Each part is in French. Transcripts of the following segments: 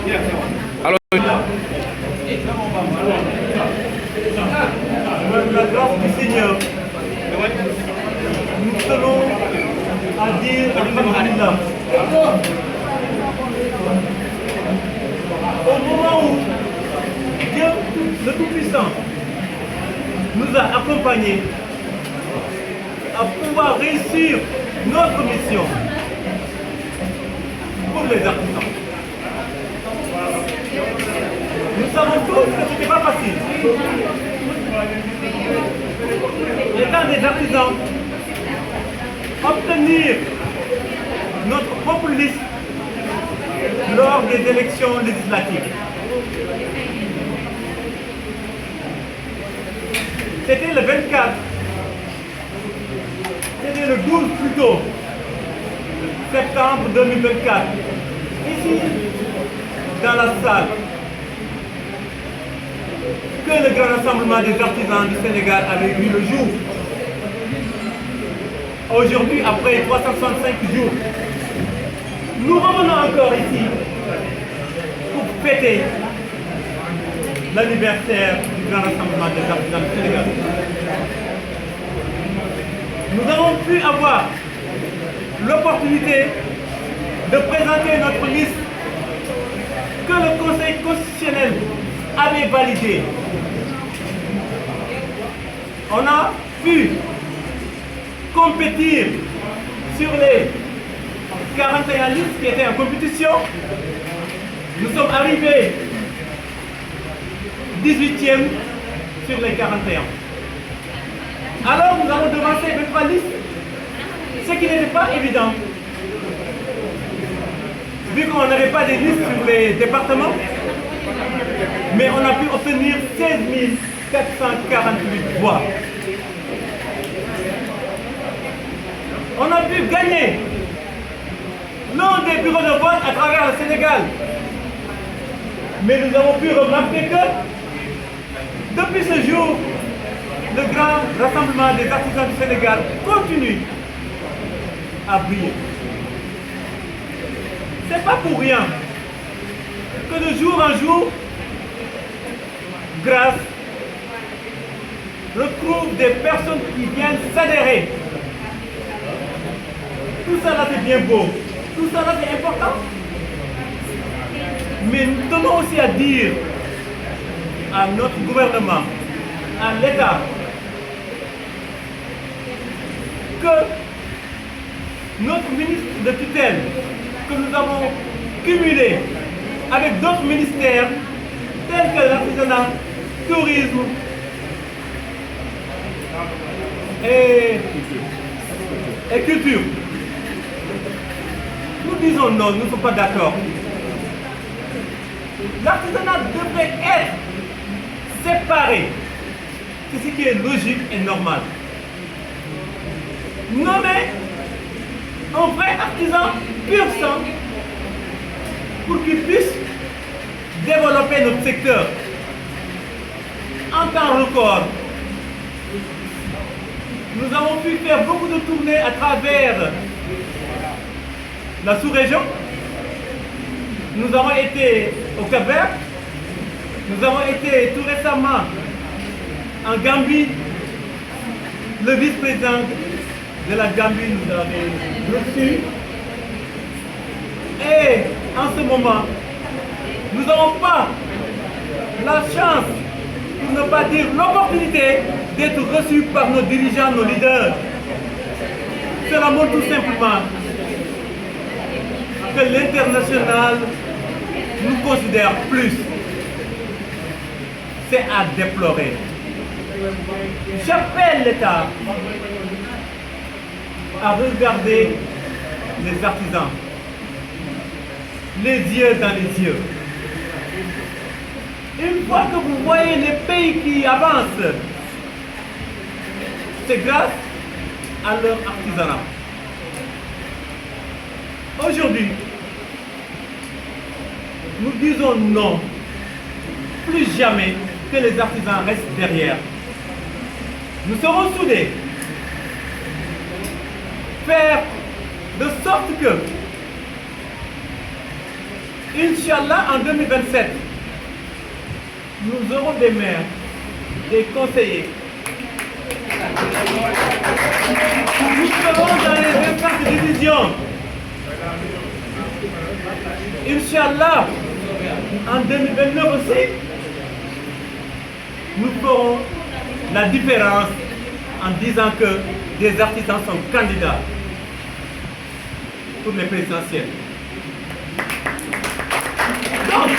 Alors, la grâce du Seigneur, nous tenons à dire Alhamdulillah. Au moment où Dieu, le Tout-Puissant, nous a accompagnés à pouvoir réussir notre mission pour les artisans. Nous savons tous que ce n'était pas facile. Étant des artisans, obtenir notre propre liste lors des élections législatives. C'était le 24, c'était le 12 plutôt, septembre 2024, ici, dans la salle, que le grand rassemblement des artisans du Sénégal avait vu le jour. Aujourd'hui, après 365 jours, nous revenons encore ici pour fêter l'anniversaire du grand rassemblement des artisans du Sénégal. Nous avons pu avoir l'opportunité de présenter notre liste que le Conseil constitutionnel avait validée. On a pu compétir sur les 41 listes qui étaient en compétition. Nous sommes arrivés 18e sur les 41. Alors nous avons devancé 23 listes, ce qui n'était pas évident. Vu qu'on n'avait pas de listes sur les départements, mais on a pu obtenir 16 448 voix. On a pu gagner l'un des bureaux de vote à travers le Sénégal. Mais nous avons pu remarquer que depuis ce jour, le grand rassemblement des artisans du Sénégal continue à briller. Ce n'est pas pour rien que de jour en jour, grâce retrouve des personnes qui viennent s'adhérer. Tout ça là c'est bien beau, tout ça là c'est important. Mais nous tenons aussi à dire à notre gouvernement, à l'État, que notre ministre de tutelle, que nous avons cumulé avec d'autres ministères, tels que l'artisanat, tourisme et culture. Nous disons non, nous ne sommes pas d'accord. L'artisanat devrait être séparé. C'est ce qui est logique et normal. Nommer un vrai artisan pur sang pour qu'il puisse développer notre secteur en temps record. Nous avons pu faire beaucoup de tournées à travers la sous-région. Nous avons été au Cap-Vert. Nous avons été tout récemment en Gambie. Le vice-président de la Gambie nous avait reçus. Et en ce moment, nous n'avons pas la chance, pour ne pas dire l'opportunité, d'être reçus par nos dirigeants, nos leaders. Cela montre tout simplement que l'international nous considère plus. C'est à déplorer. J'appelle l'État à regarder les artisans, les yeux dans les yeux. Une fois que vous voyez les pays qui avancent, c'est grâce à leur artisanat. Aujourd'hui, nous disons non, plus jamais que les artisans restent derrière. Nous serons soudés, faire de sorte que Inch'Allah, en 2027, nous aurons des maires, des conseillers. Nous serons dans les instances de décision. Inch'Allah, en 2029 aussi, nous ferons la différence en disant que des artisans sont candidats pour les présidentielles. Donc,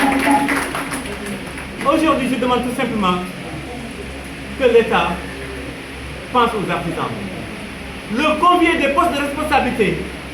aujourd'hui, je demande tout simplement que l'État pense aux artisans. Le convier des postes de responsabilité